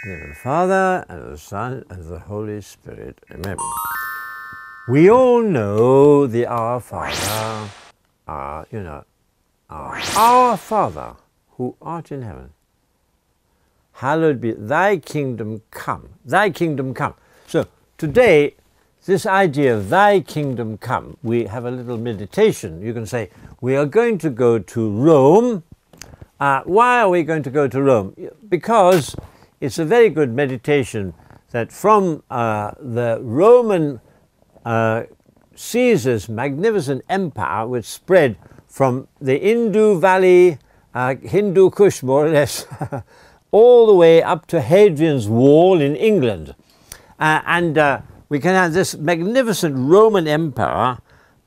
In the name of the Father, and of the Son, and of the Holy Spirit. Amen. We all know the Our Father, our Father, who art in heaven. Hallowed be thy kingdom come. Thy kingdom come. So today, this idea of thy kingdom come, we have a little meditation. You can say, we are going to go to Rome. Why are we going to go to Rome? Because it's a very good meditation that from the Roman Caesar's magnificent empire, which spread from the Indus Valley, Hindu Kush more or less, all the way up to Hadrian's Wall in England. We can have this magnificent Roman Empire,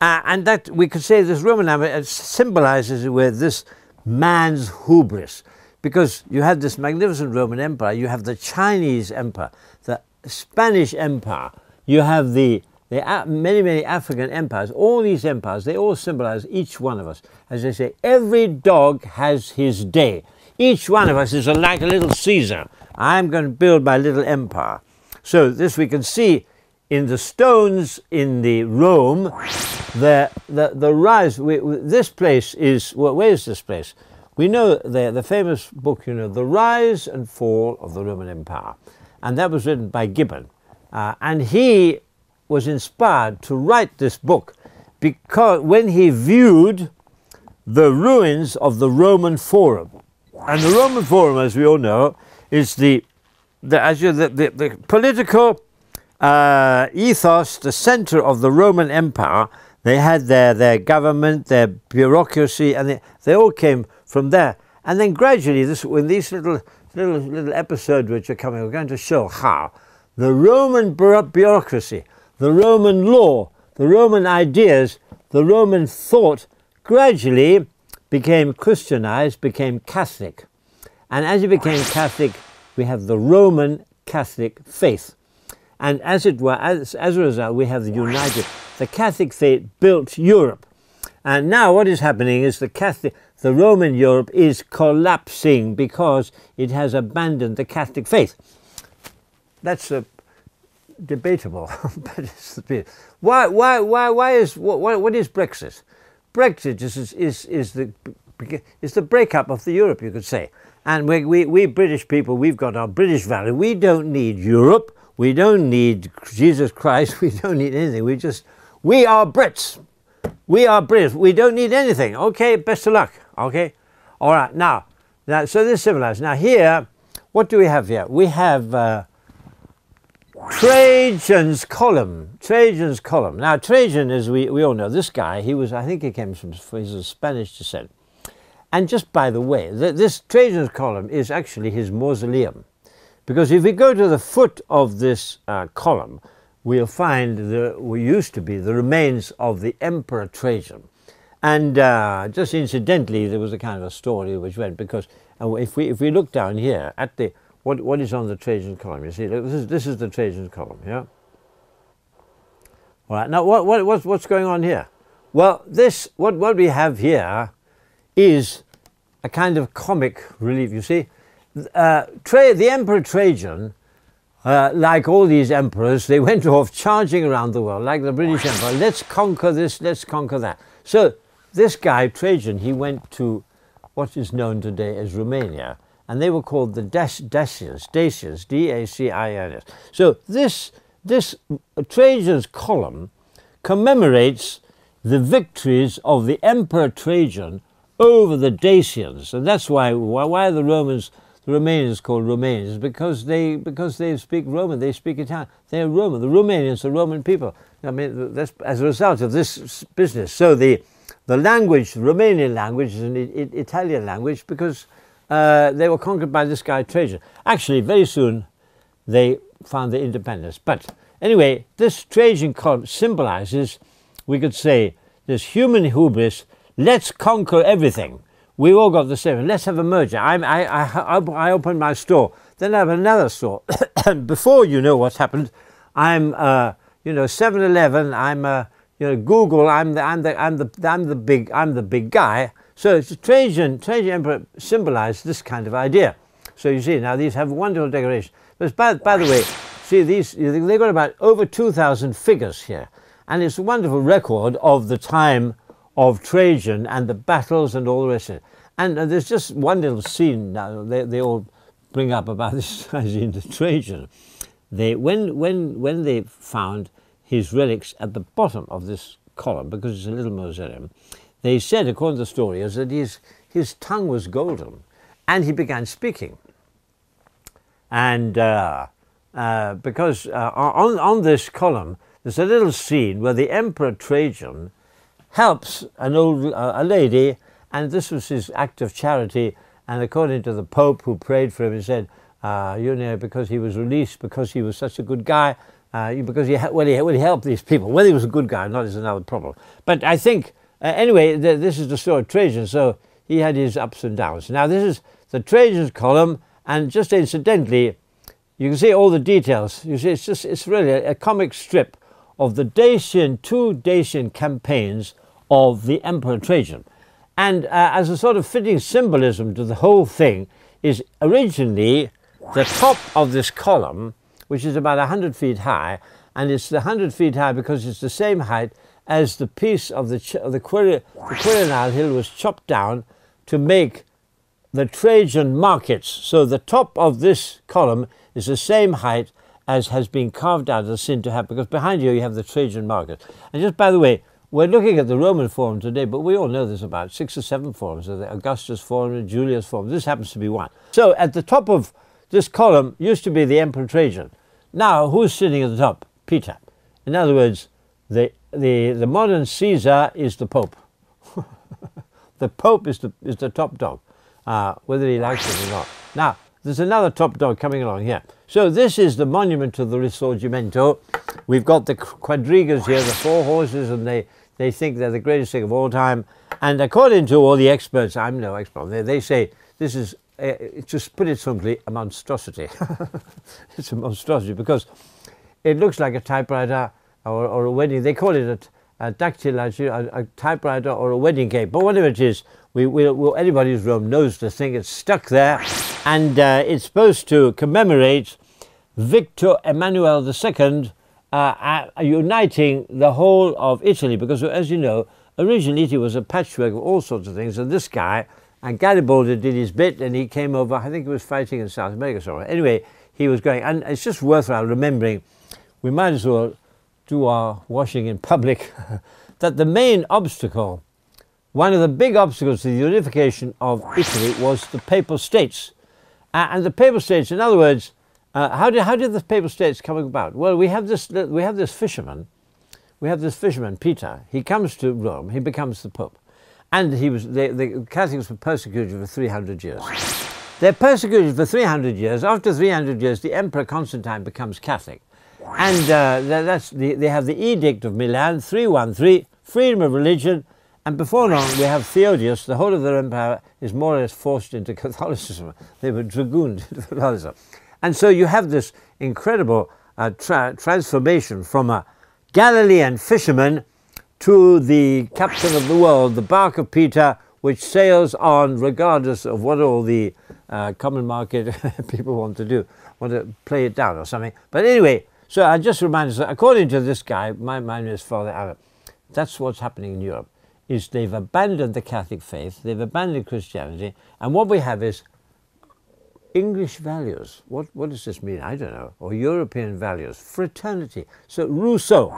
and that we could say this Roman Empire symbolizes with this man's hubris. Because you have this magnificent Roman Empire, you have the Chinese Empire, the Spanish Empire, you have the many African empires. All these empires, they all symbolize each one of us. As they say, every dog has his day. Each one of us is like a little Caesar. I'm going to build my little empire. So this we can see in the stones in the Rome, the rise. This place is, where is this place? We know the famous book, The Rise and Fall of the Roman Empire. And that was written by Gibbon. And he was inspired to write this book because when he viewed the ruins of the Roman Forum. And the Roman Forum, as we all know, is the political ethos, the center of the Roman Empire. They had their government, their bureaucracy, and they all came from there. And then gradually, in these little episodes which are coming, we're going to show how the Roman bureaucracy, the Roman law, the Roman ideas, the Roman thought gradually became Christianized, became Catholic. And as it became Catholic, we have the Roman Catholic faith. And as it were, as a result, we have the Catholic faith built Europe. And now what is happening is the Roman Europe is collapsing because it has abandoned the Catholic faith. That's debatable, but it's the what is Brexit? Brexit is the breakup of the Europe, you could say. And we British people, we've got our British value. We don't need Europe. We don't need Jesus Christ. We don't need anything. We are Brits. We are British. We don't need anything. Okay, best of luck. Okay, all right. Now so this is civilized. Now here, what do we have here? We have Trajan's column. Trajan's column. Now Trajan, as we all know, this guy, I think he came he's of Spanish descent. And just by the way, this Trajan's column is actually his mausoleum. Because if we go to the foot of this column, we'll find used to be the remains of the Emperor Trajan. And just incidentally, there was a kind of a story which went, because if we look down here at what is on the Trajan column, you see, this is the Trajan column, yeah? All right, now what's going on here? Well, what we have here is a kind of comic relief, you see. The Emperor Trajan, like all these emperors, they went off charging around the world, like the British Empire. Let's conquer this, let's conquer that. So this guy, Trajan, he went to what is known today as Romania, and they were called the Dacians, D-A-C-I-N-S. So this Trajan's column commemorates the victories of the Emperor Trajan over the Dacians, and that's why are the Romanians called Romanians, because they speak Roman, they speak Italian, they are Roman. The Romanians are Roman people. I mean, that's as a result of this business. So the language, the Romanian language, is an Italian language because they were conquered by this guy Trajan. Actually, very soon they found their independence. But anyway, this Trajan column symbolizes, we could say, this human hubris. Let's conquer everything. We all got the same. Let's have a merger. I open my store, then I have another store, and before you know what's happened, I'm 7-Eleven. I'm Google. I'm the big guy. So Trajan Emperor symbolized this kind of idea. So you see, now these have wonderful decoration. But by the way, see these, they've got about over 2,000 figures here. And it's a wonderful record of the time of Trajan and the battles and all the rest of it. And there's just one little scene now, they all bring up about this Trajan. When they found his relics at the bottom of this column, because it's a little mausoleum, they said, according to the story, is that his tongue was golden, and he began speaking. And because on this column, there's a little scene where the Emperor Trajan helps a lady, and this was his act of charity. And according to the Pope, who prayed for him, he said, you know, because he was released, because he was such a good guy, because he helped these people. Whether he was a good guy or not is another problem. But I think, anyway, this is the story of Trajan, so he had his ups and downs. Now, this is the Trajan's column, and just incidentally, you can see all the details. You see, it's really a comic strip of the two Dacian campaigns of the Emperor Trajan. And as a sort of fitting symbolism to the whole thing is originally the top of this column, which is about 100 feet high, and it's 100 feet high because it's the same height as the piece of the Quirinal hill was chopped down to make the Trajan markets. So the top of this column is the same height as has been carved out of the sin to have, because behind you have the Trajan market. And just by the way, we're looking at the Roman Forum today, but we all know there's about 6 or 7 forums, the Augustus Forum and Julius Forum. This happens to be one. So at the top of this column used to be the Emperor Trajan. Now, who's sitting at the top? Peter. In other words, the modern Caesar is the Pope. The Pope is the top dog, whether he likes it or not. Now, there's another top dog coming along here. So this is the monument to the Risorgimento. We've got the quadrigas here, the 4 horses, and they think they're the greatest thing of all time. And according to all the experts, I'm no expert, they say this is, just put it simply, a monstrosity. It's a monstrosity because it looks like a typewriter or a wedding. They call it a dactyl, a typewriter or a wedding cake. But whatever it is, anybody who's Rome knows the thing. It's stuck there, and it's supposed to commemorate Victor Emmanuel II uniting the whole of Italy, because as you know, originally Italy was a patchwork of all sorts of things, and this guy, and Garibaldi did his bit, and he came over, I think he was fighting in South America somewhere. Anyway, he was going, and it's just worthwhile remembering, we might as well do our washing in public, that the main obstacle, one of the big obstacles to the unification of Italy was the Papal States. And the Papal States, in other words, how did the Papal States come about? Well, we have this fisherman, Peter. He comes to Rome, he becomes the Pope. And the Catholics were persecuted for 300 years. They're persecuted for 300 years. After 300 years, the Emperor Constantine becomes Catholic. And they have the Edict of Milan, 313, freedom of religion. And before long, we have Theodosius. The whole of their empire is more or less forced into Catholicism. They were dragooned into Catholicism. And so you have this incredible transformation from a Galilean fisherman to the captain of the world, the bark of Peter, which sails on regardless of what all the common market people want to do, want to play it down or something. But anyway, so I just remind us, according to this guy, my name is Father Abbott, that's what's happening in Europe, is they've abandoned the Catholic faith, they've abandoned Christianity, and what we have is English values. What does this mean? I don't know. Or European values. Fraternity. So Rousseau.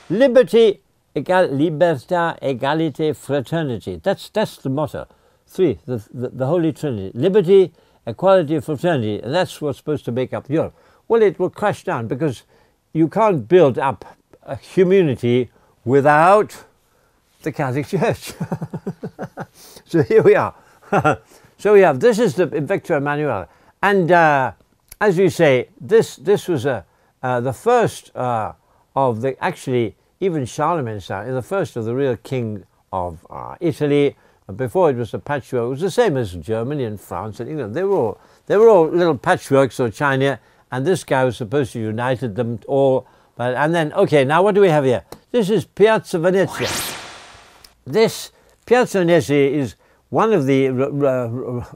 Liberty, libertà, égalité, fraternity. That's the motto. 3, the Holy Trinity. Liberty, equality, fraternity. And that's what's supposed to make up Europe. Well, it will crash down because you can't build up a community without the Catholic Church. So here we are. So we have, this is the Victor Emmanuel. And as you say, this was the first of the, actually, even Charlemagne, the first of the real king of Italy. Before it was a patchwork. It was the same as Germany and France and England. They were all little patchworks or China, and this guy was supposed to unite them all. And then, okay, now what do we have here? This is Piazza Venezia. This Piazza Venezia is one of the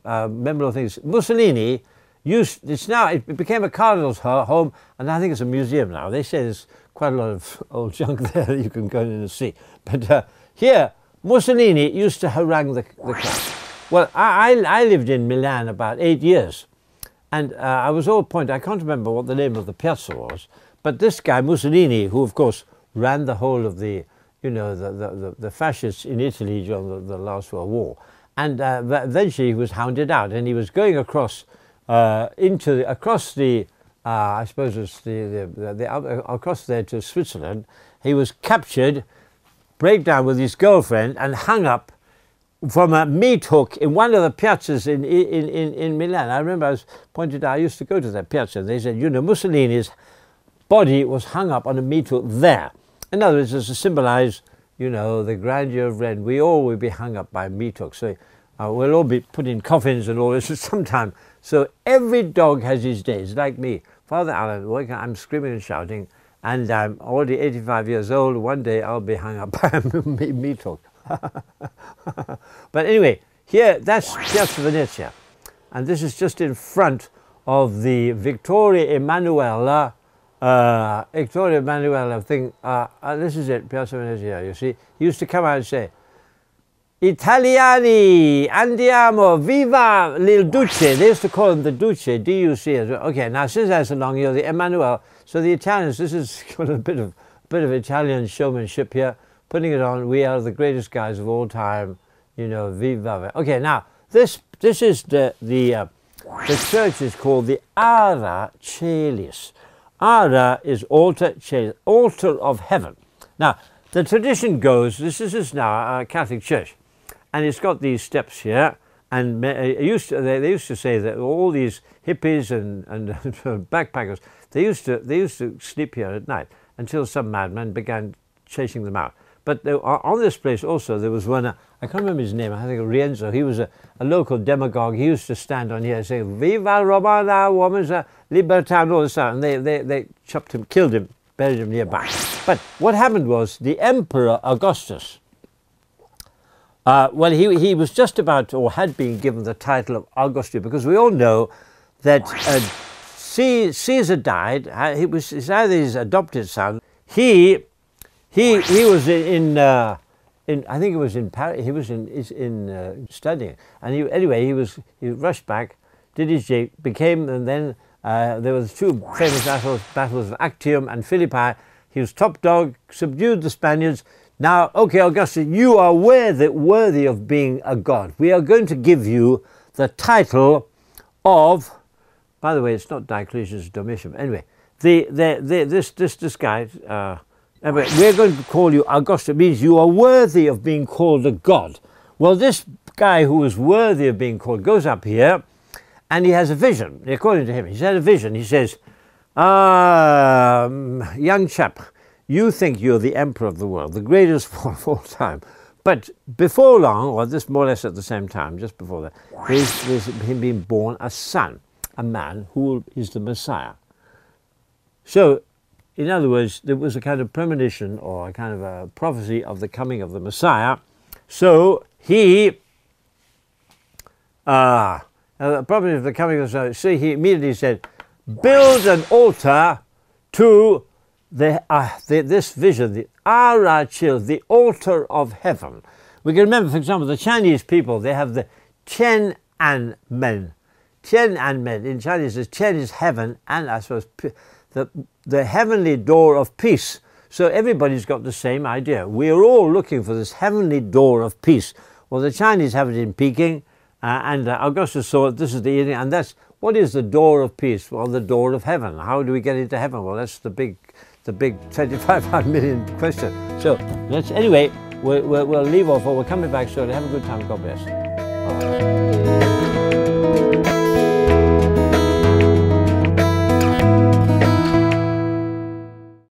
memorable things, Mussolini it became a cardinal's home, and I think it's a museum now. They say there's quite a lot of old junk there that you can go in and see. But here, Mussolini used to harangue the crowd. Well, I lived in Milan about 8 years, and I was all pointed, I can't remember what the name of the piazza was, but this guy, Mussolini, who of course ran the whole of the, you know, the fascists in Italy during the last World War, and eventually he was hounded out, and he was going across across the I suppose it's across there to Switzerland. He was captured, break down with his girlfriend, and hung up from a meat hook in one of the piazzas in Milan. I remember I was pointed out, I used to go to that piazza, and they said, you know, Mussolini's body was hung up on a meat hook there. In other words, it's to symbolize, you know, the grandeur of Ren. We all will be hung up by meat hooks. So we'll all be put in coffins and all this at some time. So every dog has his days, like me. Father Alan, I'm screaming and shouting, and I'm already 85 years old. One day I'll be hung up by a meat hook. But anyway, here, that's Piazza Venezia. And this is just in front of the Vittorio Emanuele thing. This is it, Piazza Venezia, you see. He used to come out and say, Italiani, andiamo, viva il Duce. They used to call him the Duce, D-U-C as well. Okay, now since that's along here, the Emanuele, so the Italians, this is got a bit of Italian showmanship here, putting it on, we are the greatest guys of all time, you know, viva. Okay, now, this is the church is called the Ara Celis. Ara is altar, Celis, altar of heaven. Now, the tradition goes, this is now a Catholic church, and it's got these steps here, and they used to say that all these hippies and backpackers, they used to sleep here at night until some madman began chasing them out. But on this place also there was one, I can't remember his name, I think Rienzo. He was a local demagogue. He used to stand on here and say, Viva Romana, woman's libertà, and all this stuff, and they chopped him, killed him, buried him nearby. But what happened was the Emperor Augustus, well, he was just about, or had been given the title of Augustus, because we all know that Caesar died. It's either his adopted son. He was in I think it was in Paris. He was in studying, and he rushed back, did his became, and then there were two famous battles of Actium and Philippi. He was top dog, subdued the Spaniards. Now, okay, Augustus, you are worthy of being a god. We are going to give you the title of, by the way, it's not Diocletian, it's Domitian. Anyway, this guy, we're going to call you Augustus. It means you are worthy of being called a god. Well, this guy who is worthy of being called goes up here, and he has a vision. According to him, he's had a vision. He says, young chap, you think you're the emperor of the world, the greatest of all time. But before long, or this more or less at the same time, just before that, there's him being born a son, a man who is the Messiah. So, in other words, there was a kind of premonition or a kind of a prophecy of the coming of the Messiah. So he, prophecy of the coming of the Messiah, so he immediately said, build an altar to this vision, the Ara Chil, the altar of heaven. We can remember, for example, the Chinese people, they have the Tian An Men. Tian An Men. In Chinese, Tian is heaven, and I suppose the heavenly door of peace. So everybody's got the same idea. We are all looking for this heavenly door of peace. Well, the Chinese have it in Peking, and Augustus saw it. This is the evening, and that's, what is the door of peace? Well, the door of heaven. How do we get into heaven? Well, that's the big 25 million question. So anyway, we'll leave off, or we're coming back shortly. Have a good time. God bless.